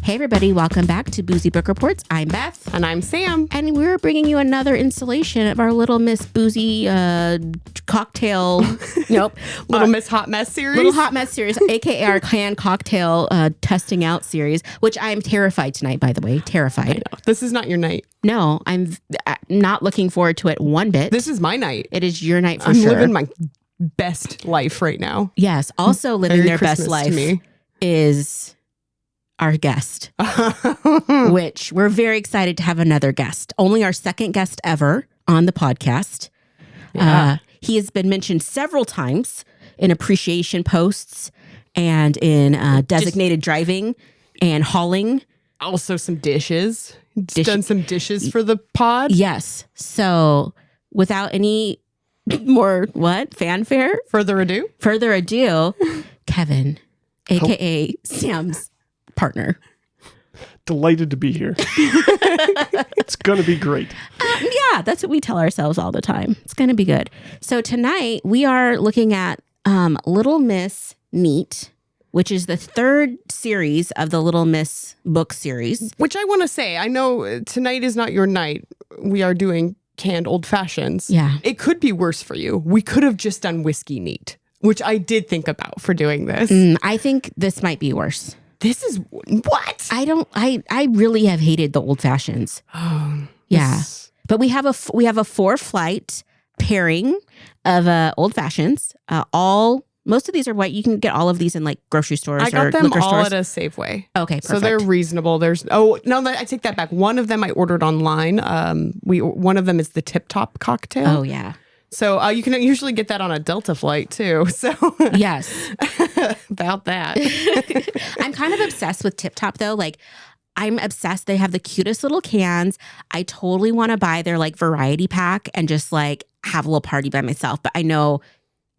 Hey everybody, welcome back to Boozy Book Reports. I'm Beth. And I'm Sam. And we're bringing you another installation of our Little Miss Boozy cocktail, Little Miss Hot Mess series. Little Hot Mess series, aka our canned cocktail testing out series, which I am terrified tonight, by the way. Terrified. I know. This is not your night. No, I'm not looking forward to it one bit. This is my night. It is your night for I'm sure. living my best life right now. Yes. Also living Merry their Christmas best life to me. is our guest, which we're very excited to have another guest. Only our second guest ever on the podcast. Yeah. He has been mentioned several times in appreciation posts and in designated driving and hauling. Also some dishes. Done some dishes for the pod. Yes. So without any more fanfare? Further ado, Kevin, aka Sam's partner. Delighted to be here. It's going to be great. Yeah, that's what we tell ourselves all the time. It's going to be good. So tonight we are looking at Little Miss Neat, which is the third series of the Little Miss book series. Which I want to say, I know tonight is not your night. We are doing canned old fashions. Yeah. It could be worse for you. We could have just done whiskey neat, which I did think about for doing this. I think this might be worse. This is what? I really have hated the old fashions. Yeah. But we have a 4-flight pairing of old fashions. Most of these are white. You can get all of these in like grocery stores I got or them liquor all stores. at a Safeway. Okay, perfect. So they're reasonable. I take that back. One of them I ordered online. One of them is the Tip Top cocktail. Oh yeah. So you can usually get that on a Delta flight too. So Yes. about that. I'm kind of obsessed with Tip Top though. Like I'm obsessed. They have the cutest little cans. I totally want to buy their like variety pack and just like have a little party by myself. But I know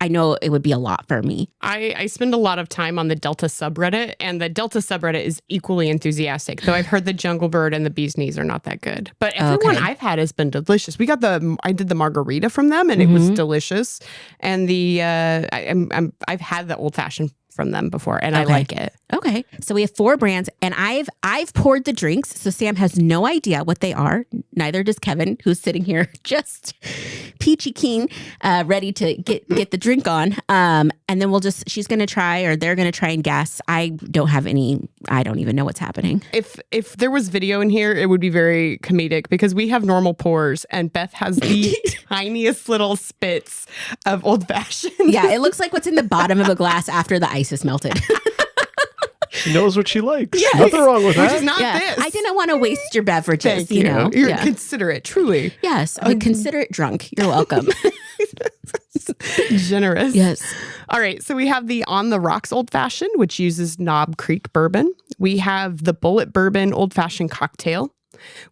it would be a lot for me. I spend a lot of time on the Delta subreddit, and the Delta subreddit is equally enthusiastic, though I've heard the Jungle Bird and the Bee's Knees are not that good. But everyone I've had has been delicious. I did the margarita from them, and it was delicious. And I've had the old fashioned from them before, and I like it. Okay. So we have 4 brands, and I've poured the drinks, so Sam has no idea what they are. Neither does Kevin, who's sitting here just peachy keen, ready to get the drink on. And then she's going to try, or they're going to try and guess. I don't even know what's happening. If there was video in here, it would be very comedic because we have normal pours, and Beth has the tiniest little spits of old fashioned. Yeah, it looks like what's in the bottom of a glass after the ice is melted. She knows what she likes. Yes. Nothing wrong with Which that. is not Yeah, this. I didn't want to waste your beverages. Thank you. You're Yeah. considerate, truly. Yes, I'm considerate drunk. You're welcome. Generous. Yes. All right. So we have the On the Rocks Old Fashioned, which uses Knob Creek bourbon. We have the Bullet Bourbon Old Fashioned Cocktail.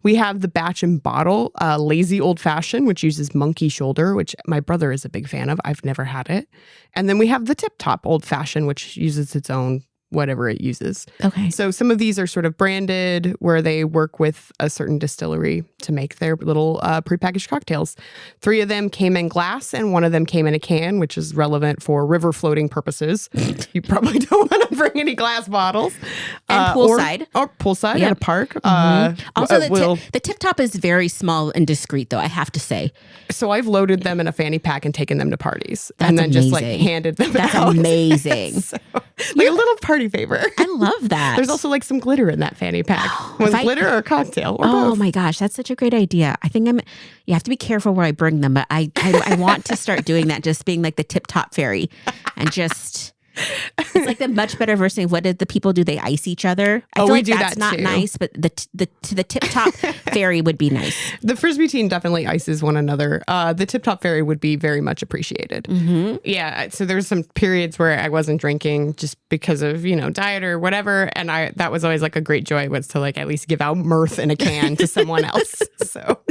We have the Batch and Bottle Lazy Old Fashioned, which uses Monkey Shoulder, which my brother is a big fan of. I've never had it. And then we have the Tip Top Old Fashioned, which uses its own whatever it uses. Okay. So some of these are sort of branded where they work with a certain distillery to make their little prepackaged cocktails. 3 of them came in glass and 1 of them came in a can, which is relevant for river floating purposes. You probably don't want to bring any glass bottles. And poolside. Or poolside at a park. Also, the Tip Top is very small and discreet, though, I have to say. So I've loaded them in a fanny pack and taken them to parties. That's and then just like amazing. handed them That's out. amazing. So, like a little party favor. I love that. There's also like some glitter in that fanny pack. Glitter or a cocktail or Oh both. my gosh, that's such a great idea. I think you have to be careful where I bring them, but I want to start doing that, just being like the Tip Top fairy and just... It's like the much better version of what did the people do? They ice each other. I feel we like do that's that not too. nice, but the Tip Top fairy would be nice. The Frisbee team definitely ices one another. The Tip Top Fairy would be very much appreciated. Mm-hmm. Yeah. So there's some periods where I wasn't drinking just because of, diet or whatever. And that was always like a great joy, was to like at least give out mirth in a can to someone else. So,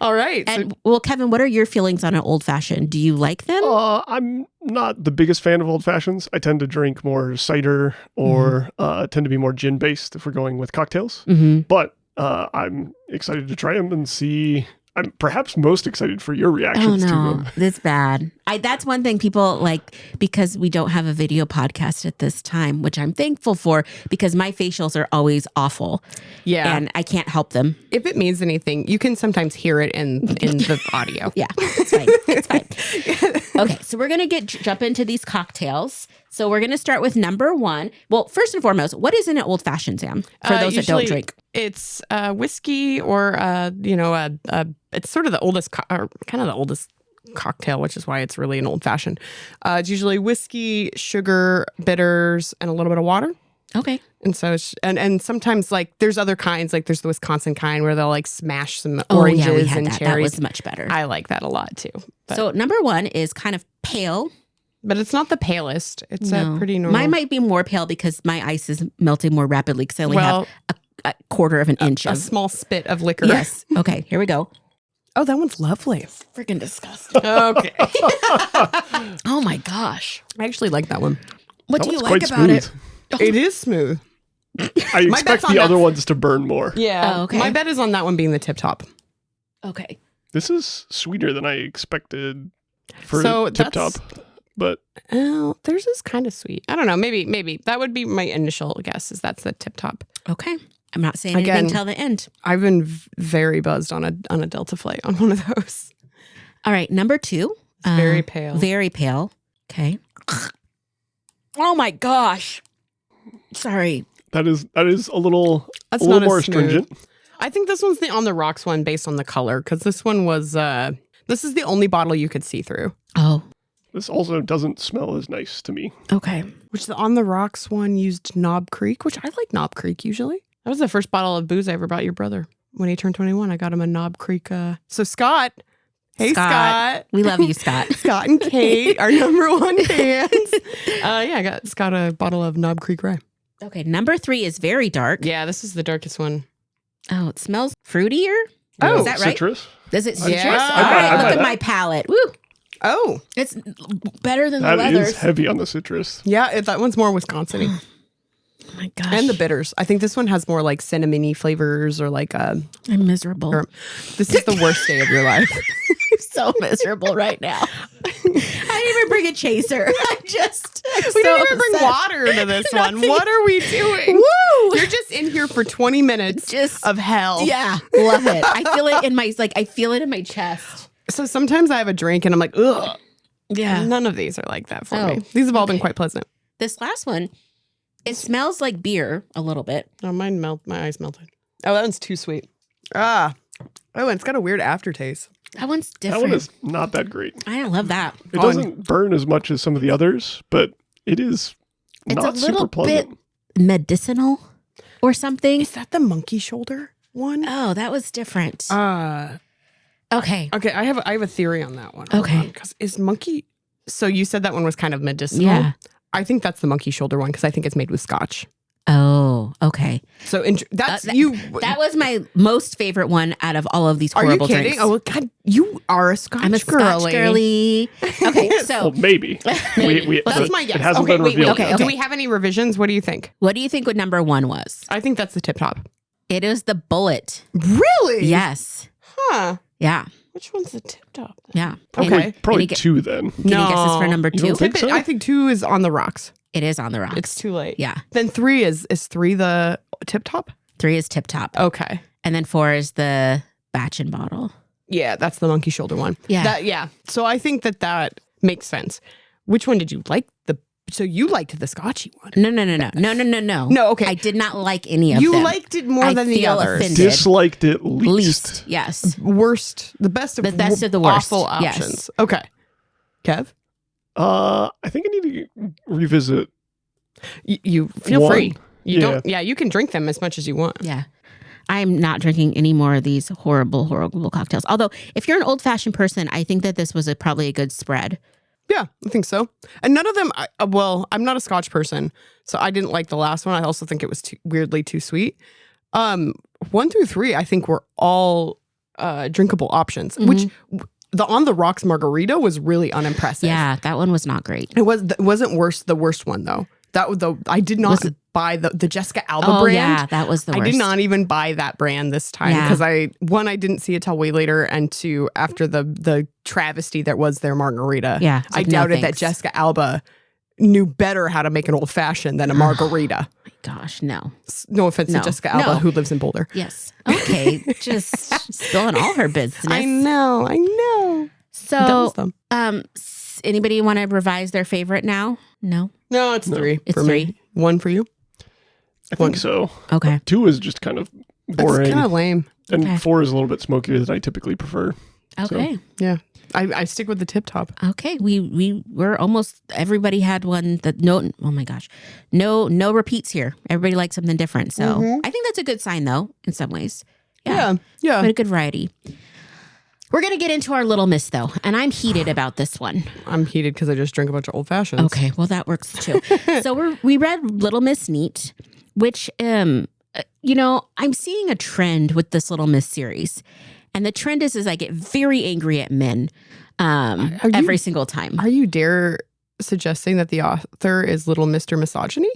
all right. And well, Kevin, what are your feelings on an old fashioned? Do you like them? I'm not the biggest fan of old fashions. I tend to drink more cider or tend to be more gin based if we're going with cocktails. Mm-hmm. But I'm excited to try them and see. I'm perhaps most excited for your reactions to them. It's bad. That's one thing people like, because we don't have a video podcast at this time, which I'm thankful for, because my facials are always awful. Yeah. And I can't help them. If it means anything, you can sometimes hear it in the audio. Yeah, it's fine. It's fine. Okay, so we're going to jump into these cocktails. So we're going to start with number 1. Well, first and foremost, what is in an old fashioned, Sam? For those that don't drink. It's whiskey or, it's sort of the oldest, kind of the oldest cocktail, which is why it's really an old fashioned. It's usually whiskey, sugar, bitters, and a little bit of water. Okay. And so, and sometimes like there's other kinds, like there's the Wisconsin kind where they'll like smash some oranges and cherries. That was much better. I like that a lot too. But. So number 1 is kind of pale. But it's not the palest. It's pretty normal. Mine might be more pale because my ice is melting more rapidly because I only have a quarter of an inch of a small spit of liquor. Yes. Okay, here we go. Oh, that one's lovely. Freaking disgusting. Okay. Oh my gosh. I actually like that one. What That do you one's like quite about smooth. it? It is smooth. I expect the other ones to burn more. Yeah. Oh, okay. My bet is on that one being the tip top. Okay. This is sweeter than I expected for So tip top. But theirs is kind of sweet. I don't know. Maybe that would be my initial guess. Is that's the tip top. Okay. I'm not saying anything till the end. I've been very buzzed on a Delta flight on one of those. All right, number 2. It's very pale. Very pale. Okay. Oh my gosh. Sorry. that is a little That's a little not more as smooth. astringent. I think this one's the on the rocks one based on the color because this one was. This is the only bottle you could see through. Oh. This also doesn't smell as nice to me. Okay. Which the on the rocks one used Knob Creek, which I like Knob Creek usually. That was the first bottle of booze I ever bought your brother when he turned 21. I got him a Knob Creek. So Scott, hey Scott, we love you, Scott. Scott and Kate, our number 1 fans. I got Scott a bottle of Knob Creek Rye. Okay, number 3 is very dark. Yeah, this is the darkest one. Oh, it smells fruitier. Oh, is that right? Citrus? Is it citrus? Yeah. All right, I look bet at that. my palate. Woo. Oh, It's better than That the is leathers. heavy on the citrus. yeah, that one's more Wisconsin-y. Oh my gosh. And the bitters. I think this one has more like cinnamony flavors or like I'm miserable. this is the worst day of your life. I'm so miserable right now. I didn't even bring a chaser. I'm We didn't even bring water to this one. What are we doing? Woo! You're just in here for 20 minutes of hell. Yeah, love it. I feel it in my chest. So sometimes I have a drink and I'm like, ugh. Yeah. None of these are like that for me. These have all been quite pleasant. This last one, it smells like beer a little bit. Oh, my eyes melted. Oh, that one's too sweet. Oh, and it's got a weird aftertaste. That one's That different. one is not that great. I love that. It doesn't burn as much as some of the others, but it is It's not a little super pleasant. bit medicinal or something. Is that the monkey shoulder one? Oh, that was different. Okay. Okay. I have a theory on that one. Okay. Because is monkey... So you said that one was kind of medicinal. Yeah. I think that's the monkey shoulder one because I think it's made with scotch. Oh, okay. So that's That- you... That was my most favorite one out of all of these Are you horrible kidding? drinks. Oh, God. You are a scotch I'm a Scotch girly. Okay, so Well, maybe. That's my guess. It hasn't Okay, been wait. revealed. Okay, yet. Do we have any revisions? What do you think? what do you think what number 1 was? I think that's the tip top. It is the bullet. Really? Yes. Huh. Yeah. Which one's the tip top? Yeah. Okay. Probably Any gu- 2 then. Any guesses for number You 2? don't think so? I think 2 is on the rocks. It is on the rocks. It's too late. Yeah. Then 3 is 3 the tip top? 3 is tip top. Okay. And then 4 is the batch and bottle. Yeah, that's the monkey shoulder one. Yeah. So I think that makes sense. Which one did you like? So you liked the scotchy one? No. No, okay. I did not like any of You them. liked it more I than the feel others. offended. Disliked it least. Yes. Worst, the best of The best of the worst. awful Yes. options. Okay. Kev? I think I need to revisit. You feel One. free. You Yeah. don't. Yeah, you can drink them as much as you want. Yeah. I'm not drinking any more of these horrible cocktails. Although, if you're an old-fashioned person, I think that this was probably a good spread. Yeah, I think so. And none of them. I'm not a Scotch person, so I didn't like the last one. I also think it was weirdly too sweet. 1 through 3, I think were all drinkable options. Which the on the rocks margarita was really unimpressive. Yeah, that one was not great. It wasn't worse. The worst one though. I did not buy the Jessica Alba brand. Yeah, that was the worst. I did not even buy that brand this time because I didn't see it till way later, and two, after the travesty that was their margarita. Yeah, I doubted that Jessica Alba knew better how to make an old fashioned than a margarita. My gosh, no. No offense to Jessica Alba, who lives in Boulder. Yes. Okay, just spilling all her business. I know. So, anybody want to revise their favorite now? No, it's 3. It's for 3. Me. 1 for you? I think so. Okay. 2 is just kind of boring. It's kind of lame. And 4 is a little bit smokier than I typically prefer. Okay. So. Yeah. I stick with the tip top. Okay. We were almost, everybody had one that no repeats here. Everybody likes something different. So I think that's a good sign though, in some ways. Yeah. But a good variety. We're going to get into our Little Miss though. And I'm heated about this one. I'm heated because I just drank a bunch of old fashions. Okay. Well, that works too. So we read Little Miss Neat, which, I'm seeing a trend with this Little Miss series. And the trend is I get very angry at men every single time. Are you suggesting that the author is Little Mr. Misogyny?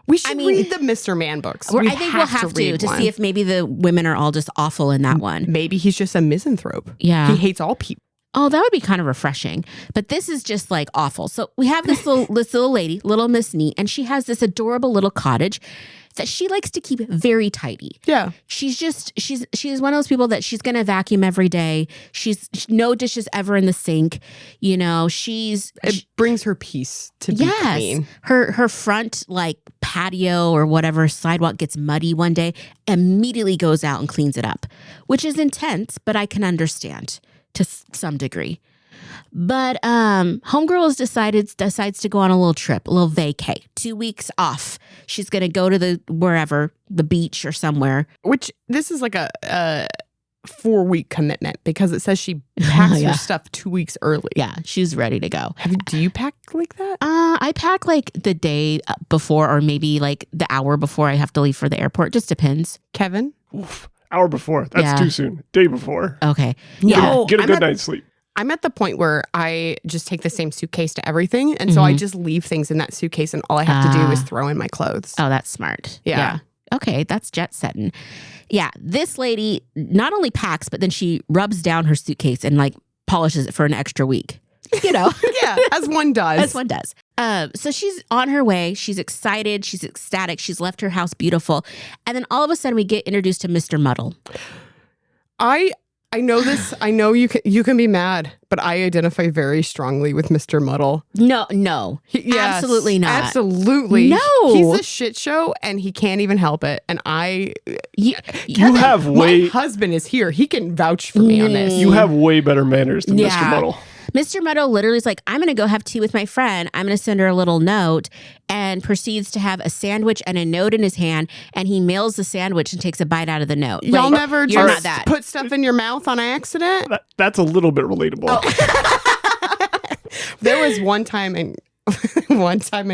We should read the Mr. Man books. I think we'll have to see if maybe the women are all just awful in that one. Maybe he's just a misanthrope. Yeah. He hates all people. Oh, that would be kind of refreshing. But this is just like awful. So we have this little lady, Little Miss Neat, and she has this adorable little cottage that she likes to keep very tidy. Yeah. She's one of those people that she's going to vacuum every day. She's no dishes ever in the sink. It brings her peace to be clean. Her front patio or whatever sidewalk gets muddy one day, immediately goes out and cleans it up, which is intense, but I can understand to some degree. But homegirl decides to go on a little trip, a little vacay, 2 weeks off. She's going to go to the beach or somewhere. Which this is like a 4-week commitment because it says she packs her stuff 2 weeks early. Yeah, she's ready to go. Do you pack like that? I pack the day before or maybe the hour before I have to leave for the airport. Just depends. Kevin? Oof, hour before. That's too soon. Day before. Okay. Yeah. Get a good night's sleep. I'm at the point where I just take the same suitcase to everything. And so I just leave things in that suitcase and all I have to do is throw in my clothes. Oh, that's smart. Yeah. Okay, that's jet setting. Yeah, this lady not only packs, but then she rubs down her suitcase and polishes it for an extra week. Yeah, as one does. So she's on her way. She's excited. She's ecstatic. She's left her house beautiful. And then all of a sudden we get introduced to Mr. Muddle. I know this. I know you can be mad, but I identify very strongly with Mr. Muddle. No. Yes, absolutely not. Absolutely. No. He's a shit show and he can't even help it. And my husband is here. He can vouch for me on this. You have way better manners than Mr. Muddle. Mr. Muddle literally is like, I'm going to go have tea with my friend. I'm going to send her a little note, and proceeds to have a sandwich and a note in his hand. And he mails the sandwich and takes a bite out of the note. Y'all never you're just not that. put stuff in your mouth on accident? That's a little bit relatable. There was one time in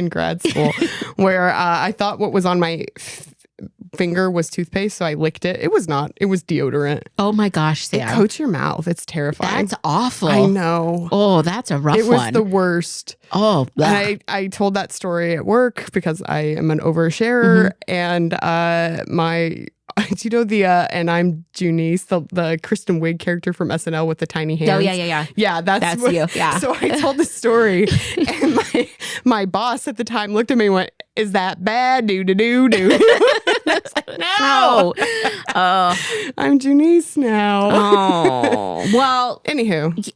grad school where I thought what was on my finger was toothpaste, so I licked it. It was not. It was deodorant. Oh my gosh, Sam. It coats your mouth. It's terrifying. That's awful. I know. Oh, that's a rough one. It was the worst. Oh, I told that story at work because I am an oversharer, and do you know the and I'm Junice, the Kristen Wiig character from SNL with the tiny hands? Oh yeah. Yeah, that's you. Yeah. So I told the story, and my boss at the time looked at me and went, "Is that bad? Do." No. I'm Junice now. Oh. Well, anywho,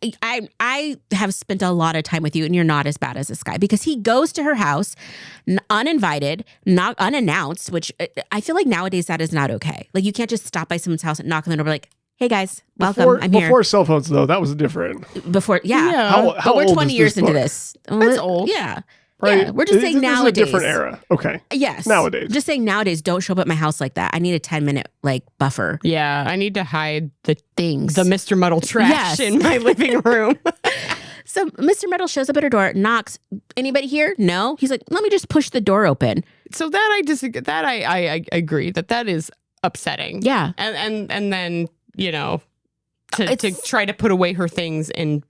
I have spent a lot of time with you, and you're not as bad as this guy because he goes to her house uninvited, not unannounced, which I feel like nowadays that is not okay. You can't just stop by someone's house and knock on the door and be like, "Hey guys, welcome. I'm here." Before cell phones, though, that was different. Yeah. How but we're old 20 is years this into book? this. That's old. Yeah. Right. Yeah, we're just saying nowadays. This is a different era. Okay. Yes. Nowadays. Just saying nowadays, don't show up at my house like that. I need a 10-minute buffer. Yeah, I need to hide the things. The Mr. Muddle trash in my living room. So Mr. Muddle shows up at her door, knocks. Anybody here? No. He's like, let me just push the door open. So that I disagree. That I agree that is upsetting. Yeah. And then to try to put away her things and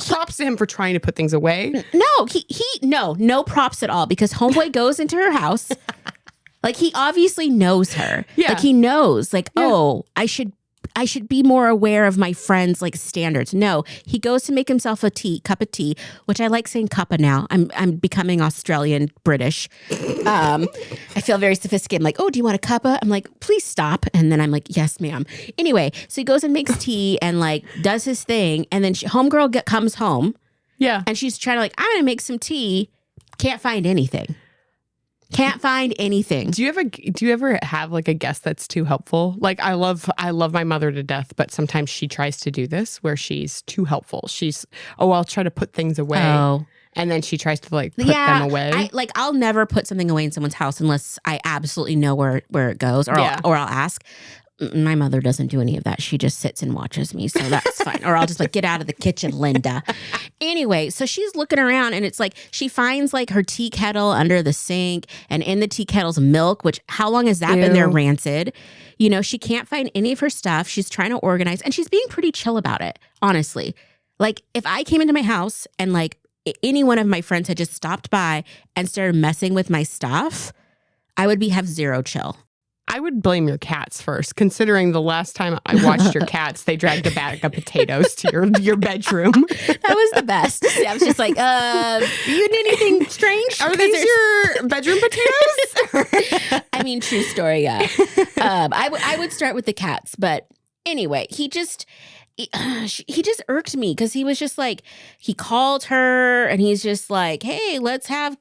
props to him for trying to put things away. No props at all, because homeboy goes into her house. Like, he obviously knows her. Yeah. Like, he knows, like, oh, I should be more aware of my friends' like standards. No, he goes to make himself a cup of tea, which I like saying cuppa now. I'm becoming Australian British. I feel very sophisticated. I'm like, oh, do you want a cuppa? I'm like, please stop. And then I'm like, yes, ma'am. Anyway, so he goes and makes tea and like does his thing. And then homegirl comes home. Yeah. And she's trying to like, I'm going to make some tea. Can't find anything. Can't find anything. Do you ever have like a guest that's too helpful? Like, I love my mother to death, but sometimes she tries to do this where she's too helpful. She's, I'll try to put things away. Oh. And then she tries to like put them away. I'll never put something away in someone's house unless I absolutely know where it goes, or I'll ask. My mother doesn't do any of that. She just sits and watches me, so that's fine. Or I'll just like, get out of the kitchen, Linda. Anyway, so she's looking around and it's like she finds like her tea kettle under the sink, and in the tea kettle's milk, which how long has that been there rancid? You know, she can't find any of her stuff. She's trying to organize, and she's being pretty chill about it, honestly. Like, if I came into my house and like any one of my friends had just stopped by and started messing with my stuff, I would have zero chill. I would blame your cats first, considering the last time I watched your cats, they dragged a bag of potatoes to your bedroom. That was the best. I was just like, you need anything strange? Are these your bedroom potatoes? I mean, true story, yeah. I would start with the cats, but anyway, he just irked me because he was just like, he called her and he's just like, hey, let's have,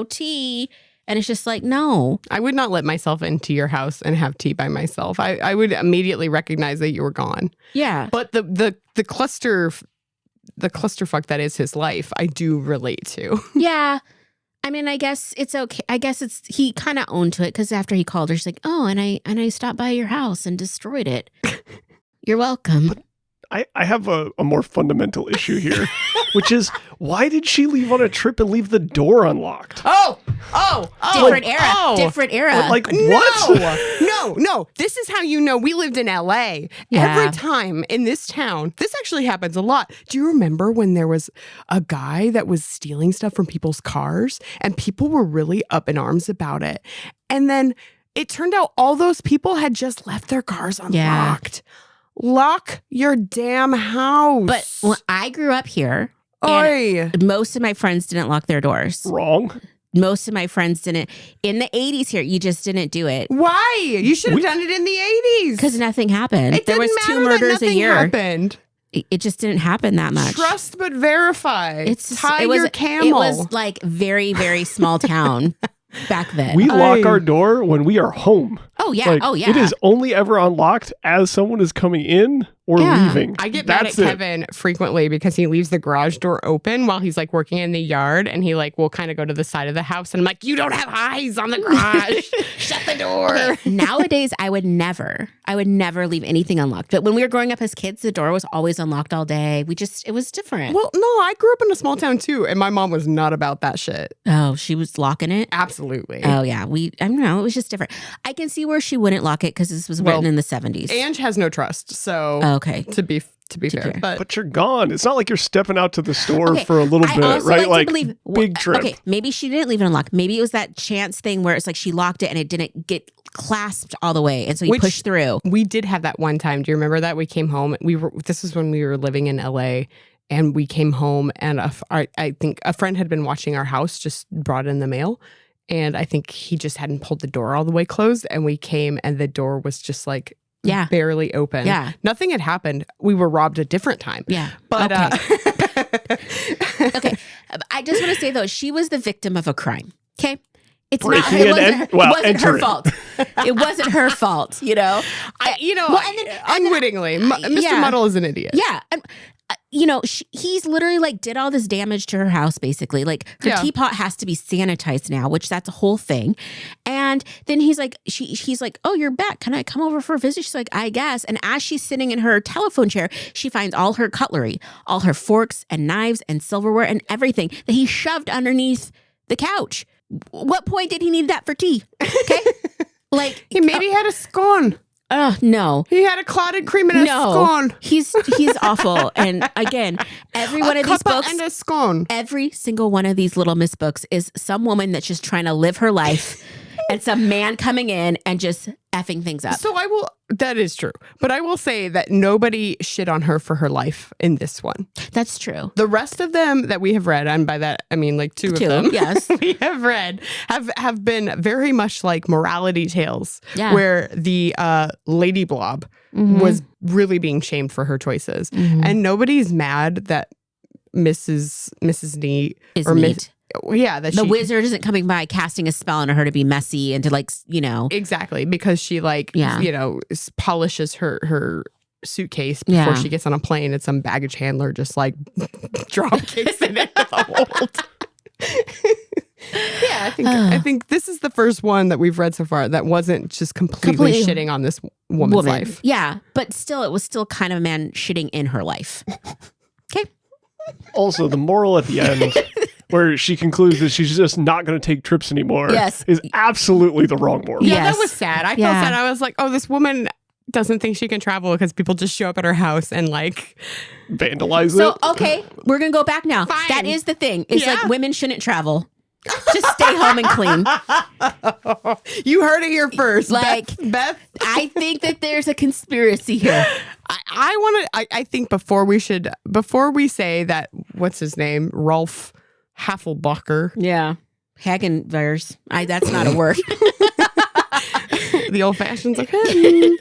tea. And it's just like, no. I would not let myself into your house and have tea by myself. I would immediately recognize that you were gone. Yeah. But the clusterfuck that is his life, I do relate to. Yeah. I mean, I guess it's okay. I guess he kind of owned to it, because after he called her, she's like, oh, and I stopped by your house and destroyed it. You're welcome. But I have a more fundamental issue here, which is, why did she leave on a trip and leave the door unlocked? Different era. Like, what? No. This is how you know we lived in LA. Yeah. Every time in this town, this actually happens a lot. Do you remember when there was a guy that was stealing stuff from people's cars and people were really up in arms about it? And then it turned out all those people had just left their cars unlocked. Yeah. Lock your damn house. But when I grew up here, and most of my friends didn't lock their doors. Wrong. Most of my friends didn't. In the 80s here, you just didn't do it. Why? You should have done it in the 80s. Because nothing happened. There was 2 murders a year. Happened. It just didn't happen that much. Trust but verify. Your camel. It was like very, very small town back then. We lock our door when we are home. Oh, yeah. Like, it is only ever unlocked as someone is coming in or leaving. I get mad at Kevin frequently because he leaves the garage door open while he's like working in the yard, and he like will kind of go to the side of the house, and I'm like, you don't have eyes on the garage. Shut the door. Okay. Nowadays, I would never leave anything unlocked. But when we were growing up as kids, the door was always unlocked all day. It was different. Well, no, I grew up in a small town too, and my mom was not about that shit. Oh, she was locking it? Absolutely. Oh, yeah. I don't know. It was just different. I can see where she wouldn't lock it because this was written in the 70s. Ange has no trust, so okay. To be fair. But you're gone. It's not like you're stepping out to the store for a little bit, right? Like big trip. Okay, maybe she didn't leave it unlocked. Maybe it was that chance thing where it's like she locked it and it didn't get clasped all the way, and so he pushed through. We did have that one time. Do you remember that? We came home. This is when we were living in LA. And we came home, and I think a friend had been watching our house, just brought in the mail. And I think he just hadn't pulled the door all the way closed. And we came, and the door was just like barely open. Yeah. Nothing had happened. We were robbed a different time. Yeah. But okay. I just want to say, though, she was the victim of a crime. Okay. It wasn't her fault. It wasn't her fault, unwittingly. Mr. Muddle is an idiot. Yeah. He's literally like did all this damage to her house, basically. Like her teapot has to be sanitized now, which that's a whole thing. And then he's like, he's like, oh, you're back. Can I come over for a visit? She's like, I guess. And as she's sitting in her telephone chair, she finds all her cutlery, all her forks and knives and silverware and everything that he shoved underneath the couch. What point did he need that for tea? Okay. Like he maybe had a scone. Oh, no. He had a clotted cream and a scone. He's awful. And again, every one of these books and a scone. Every single one of these Little Miss books is some woman that's just trying to live her life and some man coming in and just effing things up. So that is true. But I will say that nobody shit on her for her life in this one. That's true. The rest of them that we have read, and by that I mean like two of them, yes, we have read, have been very much like morality tales, where the Lady Blob was really being shamed for her choices. And nobody's mad that Mrs. Neat is or neat. That the wizard isn't coming by casting a spell on her to be messy and to like, exactly, because she polishes her suitcase before she gets on a plane and some baggage handler just like drop kicks it into the hold. I think this is the first one that we've read so far that wasn't just completely shitting on this woman's life. Yeah, but still, it was still kind of a man shitting in her life. Okay. Also, the moral at the end, where she concludes that she's just not going to take trips anymore, is absolutely the wrong moral. Yeah, that was sad. I felt sad. I was like, oh, this woman doesn't think she can travel because people just show up at her house and like vandalize it. So, okay, we're going to go back now. Fine. That is the thing. It's like women shouldn't travel. Just stay home and clean. You heard it here first. Like, Beth. I think that there's a conspiracy here. I think before we say that, what's his name? Rolf Hasselbacher. Yeah. Hagenvers. That's not a word. The old fashions. Okay.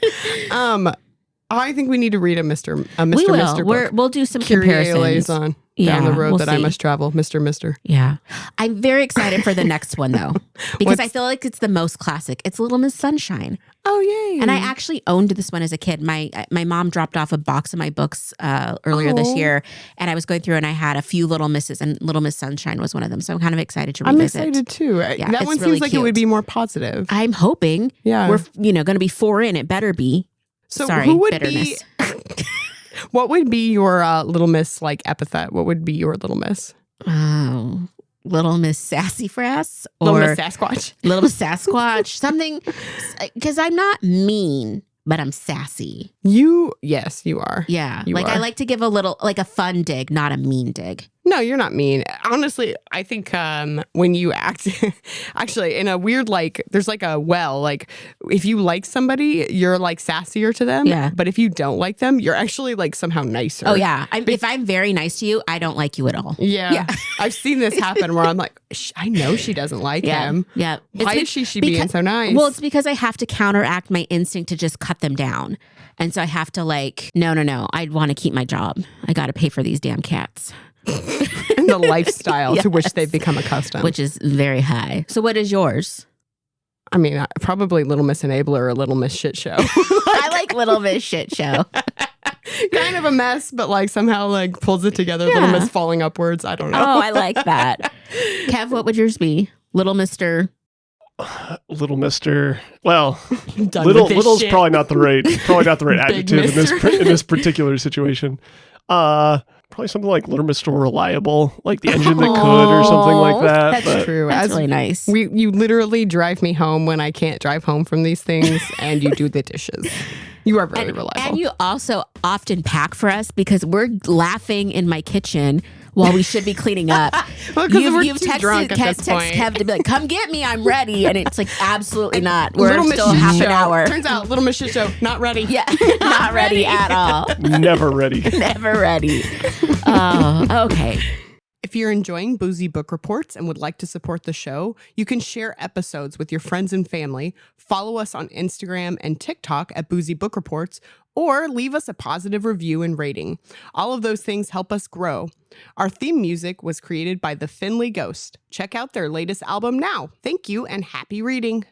I think we need to read a Mr. We will. Mr. book. We'll do some Kyrie comparisons. liaison down the road that I must travel. Mr. Yeah. I'm very excited for the next one, though, because I feel like it's the most classic. It's Little Miss Sunshine. Oh, yay. And I actually owned this one as a kid. My mom dropped off a box of my books earlier this year, and I was going through and I had a few Little Misses, and Little Miss Sunshine was one of them. So I'm kind of excited to revisit. I'm excited too. Yeah, that one really seems like cute. It would be more positive. I'm hoping. Yeah. We're going to be 4 in. It better be. So Sorry, who would bitterness. be? What would be your Little Miss like epithet? What would be your Little Miss? Oh, Little Miss Sassafras or Little Miss Sasquatch. Little Miss Sasquatch, something, because I'm not mean, but I'm sassy. Yes, you are. Yeah, you are. I like to give a little, like a fun dig, not a mean dig. No, you're not mean. Honestly, I think when you act, actually, in a weird, like, there's like a like, if you like somebody, you're like sassier to them. Yeah. But if you don't like them, you're actually like somehow nicer. Oh, yeah. If I'm very nice to you, I don't like you at all. Yeah. I've seen this happen where I'm like, I know she doesn't like him. Yeah. Why is she being so nice? Well, it's because I have to counteract my instinct to just cut them down. And so I have to like, no. I want to keep my job. I got to pay for these damn cats. And the lifestyle to which they've become accustomed. Which is very high. So what is yours? I mean, probably Little Miss Enabler or Little Miss Shit Show. I like Little Miss Shit Show. Kind of a mess, but like somehow like pulls it together. Little Miss falling upwards. I don't know. Oh, I like that. Kev, what would yours be? Little Mister. Little Mister. Well, little's little's probably not the right adjective in this particular situation. Probably something like Little Mister Reliable, like the engine that could, or something like that. That's true. That's really nice. You literally drive me home when I can't drive home from these things, and you do the dishes. You are very reliable. And you also often pack for us because we're laughing in my kitchen while we should be cleaning up. Well, you've texted drunk at this point. Kev to be like, come get me, I'm ready. And it's like, absolutely not. We're Little still Miss half Shit an Show. hour. Turns out Little Miss Shit Show, not ready. Yeah, not ready at all. Never ready. Never ready. Oh, okay. If you're enjoying Boozy Book Reports and would like to support the show, you can share episodes with your friends and family, follow us on Instagram and TikTok at Boozy Book Reports, or leave us a positive review and rating. All of those things help us grow. Our theme music was created by the Finley Ghost. Check out their latest album now. Thank you and happy reading.